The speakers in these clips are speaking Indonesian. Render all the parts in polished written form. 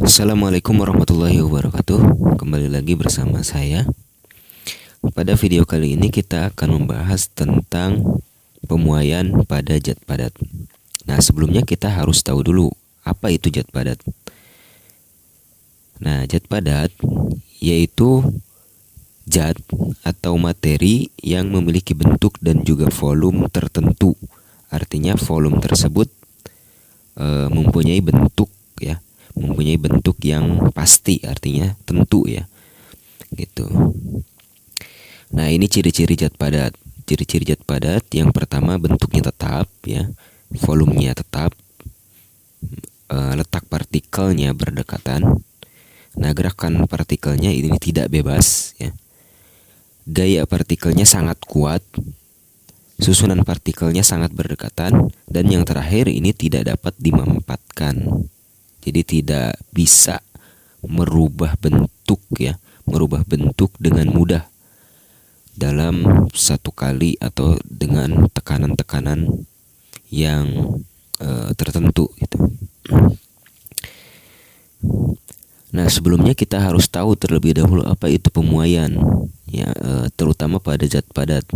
Assalamualaikum warahmatullahi wabarakatuh. Kembali lagi bersama saya. Pada video kali ini kita akan membahas tentang pemuaian pada zat padat. Nah, sebelumnya kita harus tahu dulu apa itu zat padat. Nah, zat padat yaitu zat atau materi yang memiliki bentuk dan juga volume tertentu. Artinya volume tersebut mempunyai bentuk ya, mempunyai bentuk yang pasti, artinya tentu ya, gitu. Nah, ini ciri-ciri zat padat. Ciri-ciri zat padat yang pertama, bentuknya tetap ya, volumenya tetap, letak partikelnya berdekatan. Nah, gerakan partikelnya ini tidak bebas ya. Gaya partikelnya sangat kuat, susunan partikelnya sangat berdekatan, dan yang terakhir ini tidak dapat dimampatkan. Jadi tidak bisa merubah bentuk ya, merubah bentuk dengan mudah dalam satu kali atau dengan tekanan-tekanan yang tertentu gitu. Nah, sebelumnya kita harus tahu terlebih dahulu apa itu pemuaian ya, terutama pada zat padat.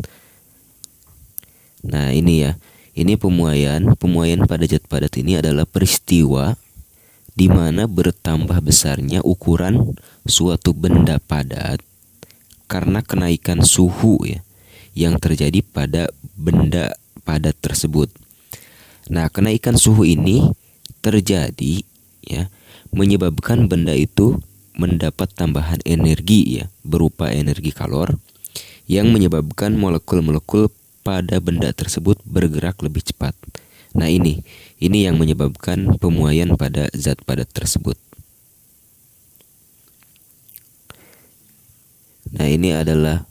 Nah, ini ya, ini pemuaian pada zat padat ini adalah peristiwa di mana bertambah besarnya ukuran suatu benda padat karena kenaikan suhu ya yang terjadi pada benda padat tersebut. Nah, kenaikan suhu ini terjadi ya, menyebabkan benda itu mendapat tambahan energi ya, berupa energi kalor yang menyebabkan molekul-molekul pada benda tersebut bergerak lebih cepat. Nah, ini yang menyebabkan pemuaian pada zat padat tersebut. Nah, ini adalah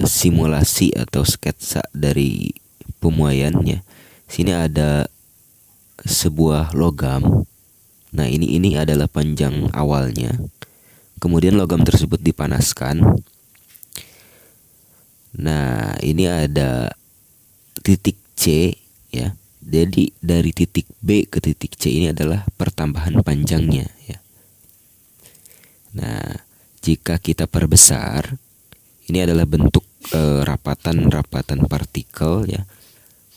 simulasi atau sketsa dari pemuaiannya. Sini ada sebuah logam. Nah, ini adalah panjang awalnya. Kemudian logam tersebut dipanaskan. Nah, ini ada titik C ya. Jadi dari titik B ke titik C ini adalah pertambahan panjangnya ya. Nah, jika kita perbesar, ini adalah bentuk rapatan partikel ya.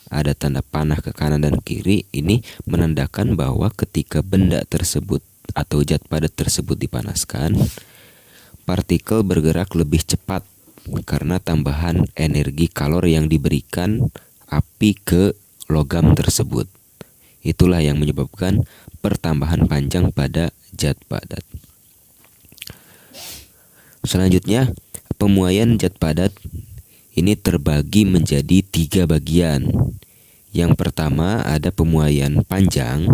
Ada tanda panah ke kanan dan kiri. Ini menandakan bahwa ketika benda tersebut atau zat padat tersebut dipanaskan, partikel bergerak lebih cepat karena tambahan energi kalor yang diberikan api ke logam tersebut. Itulah yang menyebabkan pertambahan panjang pada zat padat. Selanjutnya, pemuaian zat padat ini terbagi menjadi 3 bagian. Yang pertama ada pemuaian panjang,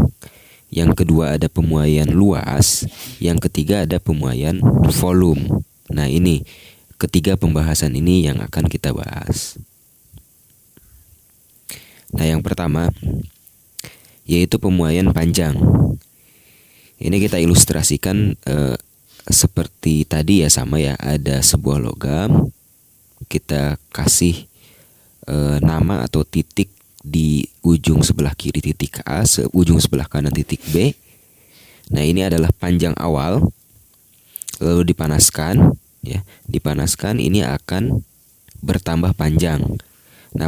yang kedua ada pemuaian luas, yang ketiga ada pemuaian volume. Nah, ini ketiga pembahasan ini yang akan kita bahas. Nah, yang pertama yaitu pemuaian panjang. Ini kita ilustrasikan seperti tadi ya, sama ya, ada sebuah logam, kita kasih nama atau titik di ujung sebelah kiri titik A, ujung sebelah kanan titik B. Nah, ini adalah panjang awal, lalu dipanaskan ya, dipanaskan ini akan bertambah panjang. Nah,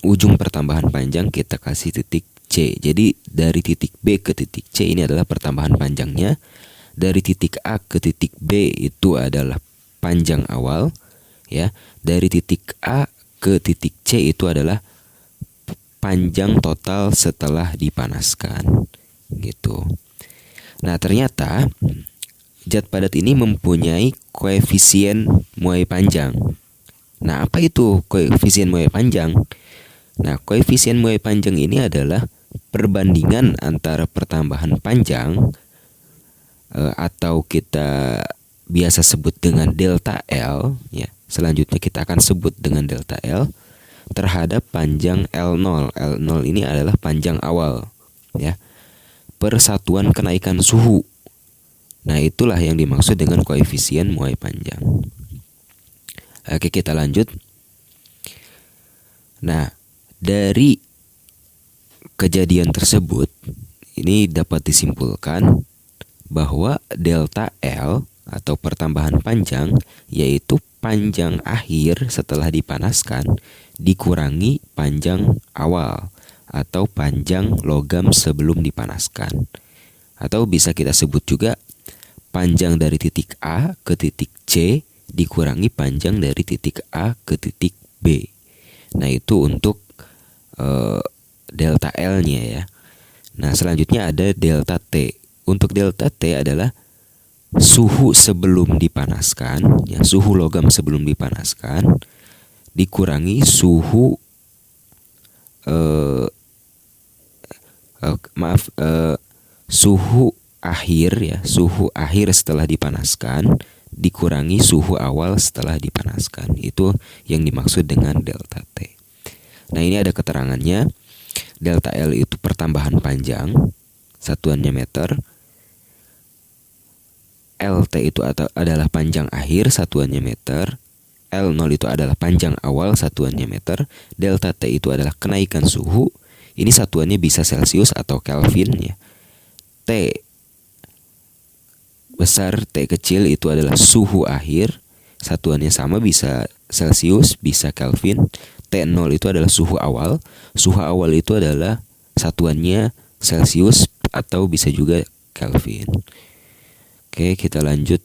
ujung pertambahan panjang kita kasih titik C. Jadi dari titik B ke titik C ini adalah pertambahan panjangnya. Dari titik A ke titik B itu adalah panjang awal ya. Dari titik A ke titik C itu adalah panjang total setelah dipanaskan gitu. Nah, ternyata zat padat ini mempunyai koefisien muai panjang. Nah, apa itu koefisien muai panjang? Nah, koefisien muai panjang ini adalah perbandingan antara pertambahan panjang atau kita biasa sebut dengan delta L ya. Selanjutnya kita akan sebut dengan delta L terhadap panjang L0. L0 ini adalah panjang awal ya, per satuan kenaikan suhu. Nah, itulah yang dimaksud dengan koefisien muai panjang. Oke, kita lanjut. Nah, dari kejadian tersebut ini dapat disimpulkan bahwa delta L atau pertambahan panjang yaitu panjang akhir setelah dipanaskan dikurangi panjang awal atau panjang logam sebelum dipanaskan. Atau bisa kita sebut juga panjang dari titik A ke titik C dikurangi panjang dari titik A ke titik B. Nah, itu untuk delta L-nya ya. Nah, selanjutnya ada delta T. Untuk delta T adalah suhu sebelum dipanaskan, ya, suhu logam sebelum dipanaskan dikurangi suhu suhu akhir ya, suhu akhir setelah dipanaskan dikurangi suhu awal setelah dipanaskan. Itu yang dimaksud dengan delta T. Nah, ini ada keterangannya. Delta L itu pertambahan panjang, satuannya meter. LT itu adalah panjang akhir, satuannya meter. L0 itu adalah panjang awal, satuannya meter. Delta T itu adalah kenaikan suhu. Ini satuannya bisa Celsius atau Kelvin ya. T besar, T kecil itu adalah suhu akhir. Satuannya sama, bisa Celsius, bisa Kelvin. T0 itu adalah suhu awal. Suhu awal itu adalah satuannya Celsius atau bisa juga Kelvin. Oke, kita lanjut.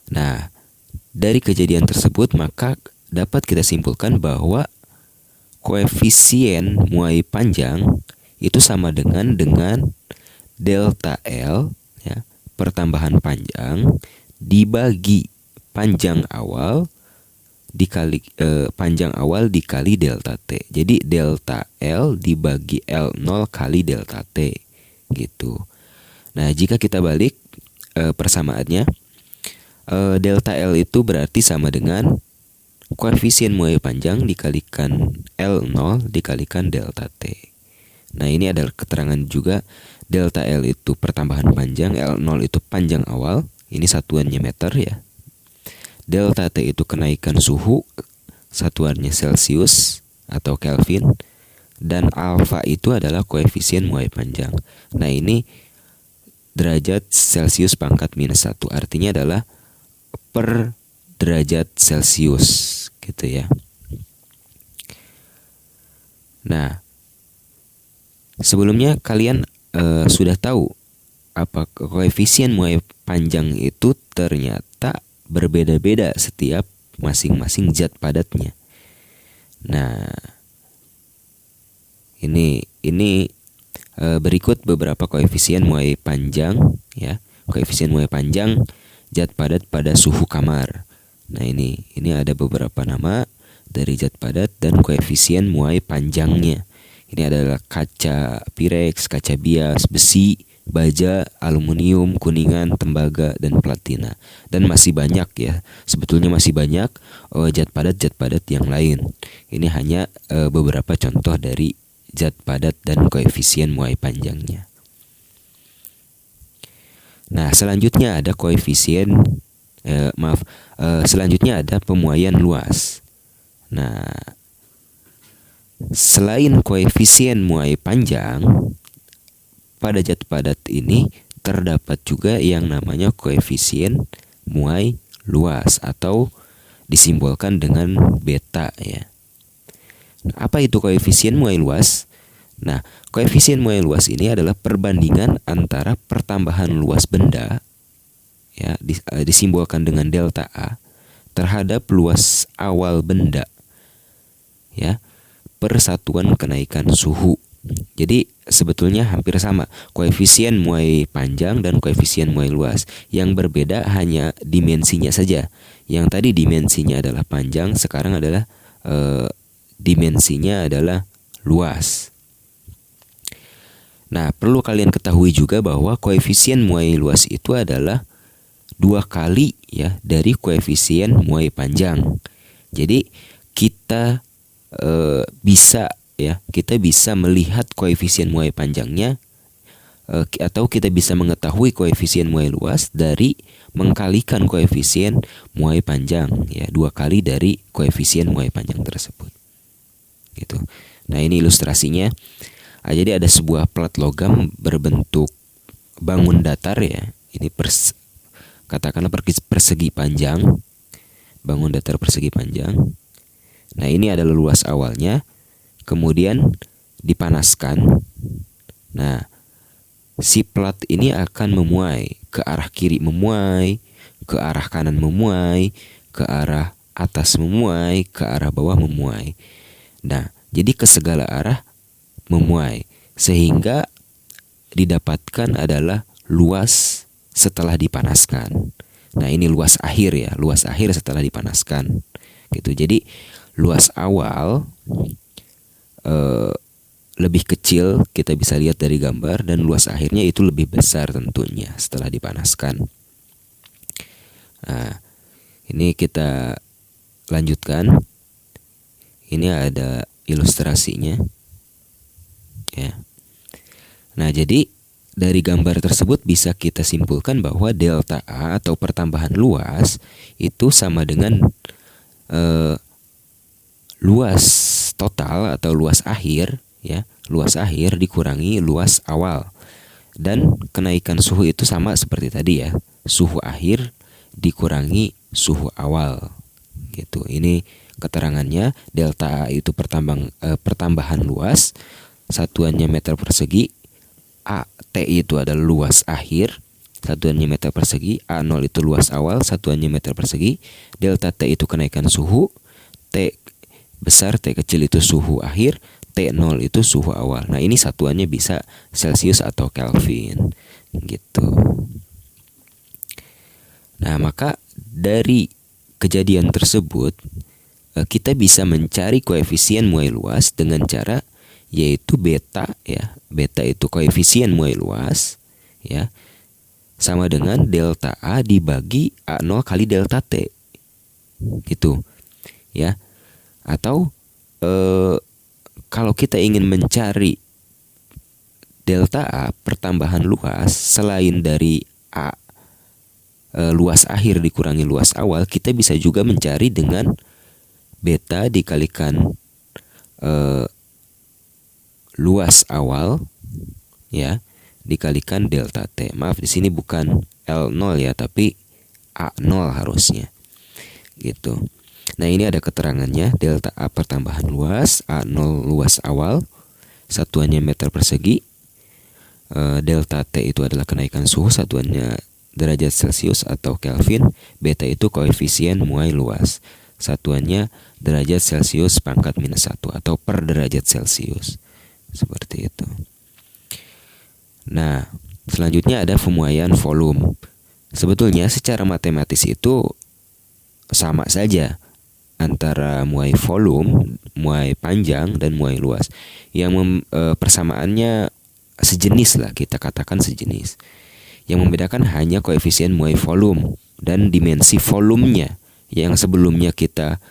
Nah, dari kejadian tersebut maka dapat kita simpulkan bahwa koefisien muai panjang itu sama dengan delta L ya, pertambahan panjang dibagi panjang awal dikali panjang awal dikali delta T. Jadi delta L dibagi L0 kali delta T gitu. Nah, jika kita balik persamaannya, delta L itu berarti sama dengan koefisien muai panjang dikalikan L0 dikalikan delta T. Nah, ini adalah keterangan juga. Delta L itu pertambahan panjang, L0 itu panjang awal, ini satuannya meter ya. Delta T itu kenaikan suhu, satuannya Celsius atau Kelvin. Dan alfa itu adalah koefisien muai panjang. Nah, ini derajat Celsius pangkat minus 1, artinya adalah per derajat Celsius gitu ya. Nah, sebelumnya kalian sudah tahu apa koefisien muai panjang itu ternyata berbeda-beda setiap masing-masing zat padatnya. Nah, ini berikut beberapa koefisien muai panjang ya. Koefisien muai panjang zat padat pada suhu kamar. Nah, ini ada beberapa nama dari zat padat dan koefisien muai panjangnya. Ini adalah kaca pirex, kaca bias, besi, baja, aluminium, kuningan, tembaga, dan platina. Dan masih banyak ya. Sebetulnya masih banyak zat padat yang lain. Ini hanya beberapa contoh dari zat padat dan koefisien muai panjangnya. Nah, selanjutnya ada selanjutnya ada pemuaian luas. Nah, selain koefisien muai panjang, pada zat padat ini terdapat juga yang namanya koefisien muai luas atau disimbolkan dengan beta ya. Apa itu koefisien muai luas? Nah, koefisien muai luas ini adalah perbandingan antara pertambahan luas benda ya, disimbolkan dengan delta A terhadap luas awal benda ya, per satuan kenaikan suhu. Jadi sebetulnya hampir sama koefisien muai panjang dan koefisien muai luas. Yang berbeda hanya dimensinya saja. Yang tadi dimensinya adalah panjang, sekarang adalah dimensinya adalah luas. Nah, perlu kalian ketahui juga bahwa koefisien muai luas itu adalah 2 kali ya dari koefisien muai panjang. Jadi kita bisa melihat koefisien muai panjangnya atau kita bisa mengetahui koefisien muai luas dari mengkalikan koefisien muai panjang ya, 2 kali dari koefisien muai panjang tersebut. Gitu. Nah, ini ilustrasinya. Jadi ada sebuah plat logam berbentuk bangun datar ya. Ini katakanlah persegi panjang. Bangun datar persegi panjang. Nah, ini adalah luas awalnya. Kemudian dipanaskan. Nah, si plat ini akan memuai ke arah kiri, memuai ke arah kanan, memuai ke arah atas, memuai ke arah bawah, memuai. Nah, jadi ke segala arah memuai, sehingga didapatkan adalah luas setelah dipanaskan. Nah, ini luas akhir ya, luas akhir setelah dipanaskan. Gitu. Jadi luas awal lebih kecil, kita bisa lihat dari gambar, dan luas akhirnya itu lebih besar tentunya setelah dipanaskan. Nah, ini kita lanjutkan. Ini ada ilustrasinya ya. Nah, jadi dari gambar tersebut bisa kita simpulkan bahwa delta A atau pertambahan luas itu sama dengan luas total atau luas akhir ya, luas akhir dikurangi luas awal. Dan kenaikan suhu itu sama seperti tadi ya, suhu akhir dikurangi suhu awal. Gitu. Ini keterangannya. Delta A itu pertambahan luas, satuannya meter persegi. AT itu adalah luas akhir, satuannya meter persegi. A0 itu luas awal, satuannya meter persegi. Delta T itu kenaikan suhu. T besar, T kecil itu suhu akhir. T0 itu suhu awal. Nah, ini satuannya bisa Celsius atau Kelvin gitu. Nah, maka dari kejadian tersebut kita bisa mencari koefisien muai luas dengan cara yaitu beta ya. Beta itu koefisien muai luas ya, sama dengan delta A dibagi A0 kali delta T. Gitu. Ya. Atau kalau kita ingin mencari delta A pertambahan luas selain dari A luas akhir dikurangi luas awal, kita bisa juga mencari dengan beta dikalikan luas awal ya dikalikan delta T. Maaf, di sini bukan L0 ya, tapi A0 harusnya. Gitu. Nah, ini ada keterangannya. Delta A pertambahan luas, A0 luas awal, satuannya meter persegi. Delta T itu adalah kenaikan suhu, satuannya derajat Celcius atau Kelvin. Beta itu koefisien muai luas, satuannya derajat Celcius pangkat minus 1 atau per derajat Celcius. Seperti itu. Nah, selanjutnya ada pemuaian volume. Sebetulnya secara matematis itu sama saja antara muai volume, muai panjang, dan muai luas. Yang persamaannya sejenis lah, kita katakan sejenis. Yang membedakan hanya koefisien muai volume dan dimensi volumenya. Yang sebelumnya kita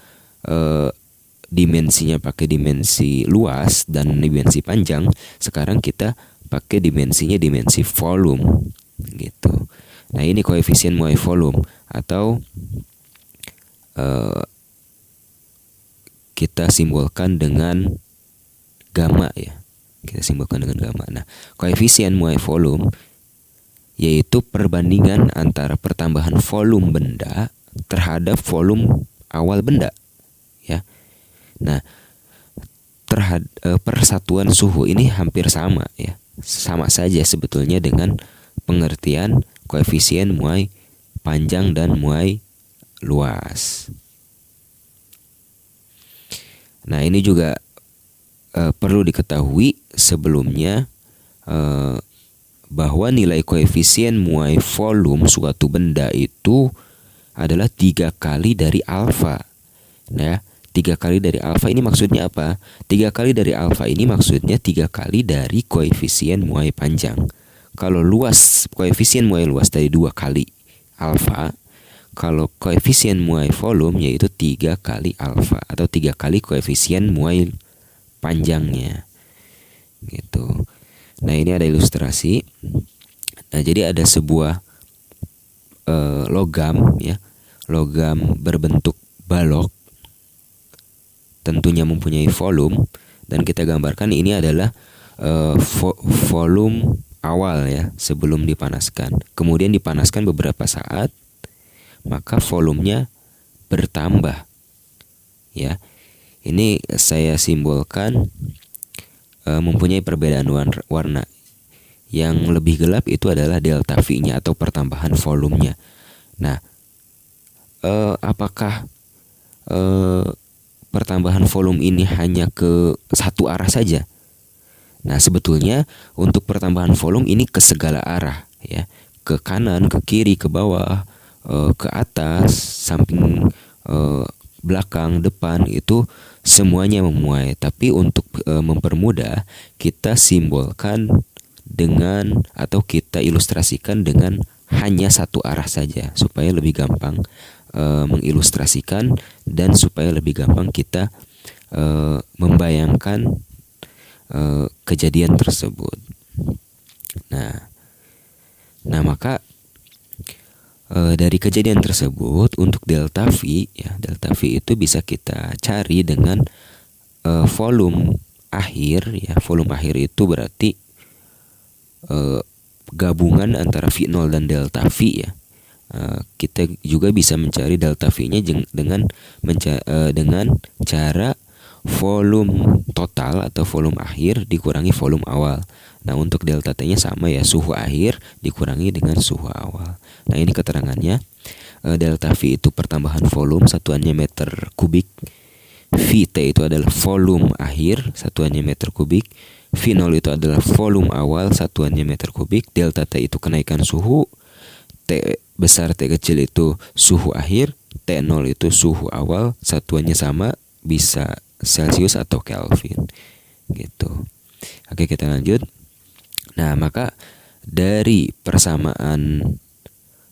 dimensinya pakai dimensi luas dan dimensi panjang, sekarang kita pakai dimensinya dimensi volume gitu. Nah, ini koefisien muai volume atau kita simbolkan dengan gamma ya. Kita simbolkan dengan gamma. Nah, koefisien muai volume yaitu perbandingan antara pertambahan volume benda terhadap volume awal benda ya. Nah, persatuan suhu ini hampir sama ya. Sama saja sebetulnya dengan pengertian koefisien muai panjang dan muai luas. Nah, ini juga perlu diketahui sebelumnya bahwa nilai koefisien muai volume suatu benda itu adalah 3 kali dari alfa. Nah, 3 kali dari alfa ini maksudnya apa? 3 kali dari alfa ini maksudnya 3 kali dari koefisien muai panjang. Kalau luas, koefisien muai luas tadi 2 kali alfa. Kalau koefisien muai volume yaitu 3 kali alfa atau 3 kali koefisien muai panjangnya. Gitu. Nah, ini ada ilustrasi. Nah, jadi ada sebuah logam ya. Logam berbentuk balok, tentunya mempunyai volume, dan kita gambarkan ini adalah volume awal ya, sebelum dipanaskan. Kemudian dipanaskan beberapa saat, maka volumenya bertambah ya. Ini saya simbolkan mempunyai perbedaan warna. Yang lebih gelap itu adalah delta V-nya atau pertambahan volumenya. Nah, apakah pertambahan volume ini hanya ke satu arah saja? Nah, sebetulnya untuk pertambahan volume ini ke segala arah ya, ke kanan, ke kiri, ke bawah, ke atas, samping, belakang, depan, itu semuanya memuai. Tapi untuk mempermudah, kita simbolkan dengan atau kita ilustrasikan dengan hanya satu arah saja supaya lebih gampang mengilustrasikan dan supaya lebih gampang kita membayangkan kejadian tersebut. Nah, maka dari kejadian tersebut untuk delta V ya, delta V itu bisa kita cari dengan volume akhir ya. Volume akhir itu berarti gabungan antara V0 dan delta V ya. Kita juga bisa mencari delta V-nya dengan cara volume total atau volume akhir dikurangi volume awal. Nah, untuk delta T-nya sama ya, suhu akhir dikurangi dengan suhu awal. Nah, ini keterangannya. Delta V itu pertambahan volume, satuannya meter kubik. Vt itu adalah volume akhir, satuannya meter kubik. V0 itu adalah volume awal, satuannya meter kubik. Delta T itu kenaikan suhu. T besar T kecil itu suhu akhir. T0 itu suhu awal, satuannya sama, bisa Celsius atau Kelvin gitu. Oke, kita lanjut. Nah, maka dari persamaan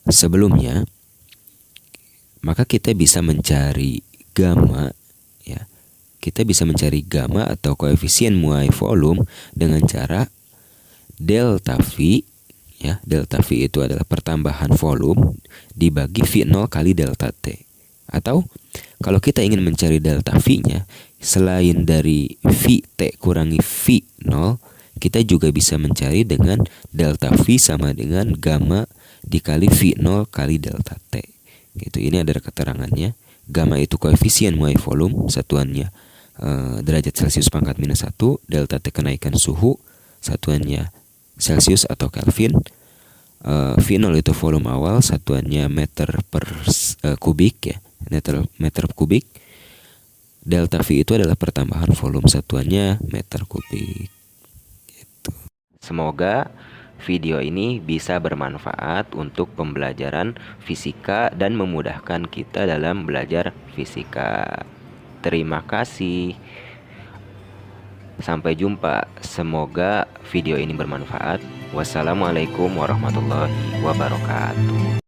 sebelumnya, maka kita bisa mencari gamma ya. Kita bisa mencari gamma atau koefisien muai volume dengan cara delta V ya. Delta V itu adalah pertambahan volume dibagi V0 kali delta T. Atau kalau kita ingin mencari delta V-nya, selain dari Vt kurangi V0, kita juga bisa mencari dengan delta V sama dengan gamma dikali V0 kali delta T. Gitu. Ini ada keterangannya. Gamma itu koefisien muai volume, satuannya derajat Celcius pangkat minus 1. Delta T kenaikan suhu, satuannya Celsius atau Kelvin. V0 itu volume awal, satuannya meter per kubik ya, meter kubik. Delta V itu adalah pertambahan volume, satuannya meter kubik gitu. Semoga video ini bisa bermanfaat untuk pembelajaran fisika dan memudahkan kita dalam belajar fisika. Terima kasih. Sampai jumpa. Semoga video ini bermanfaat. Wassalamualaikum warahmatullahi wabarakatuh.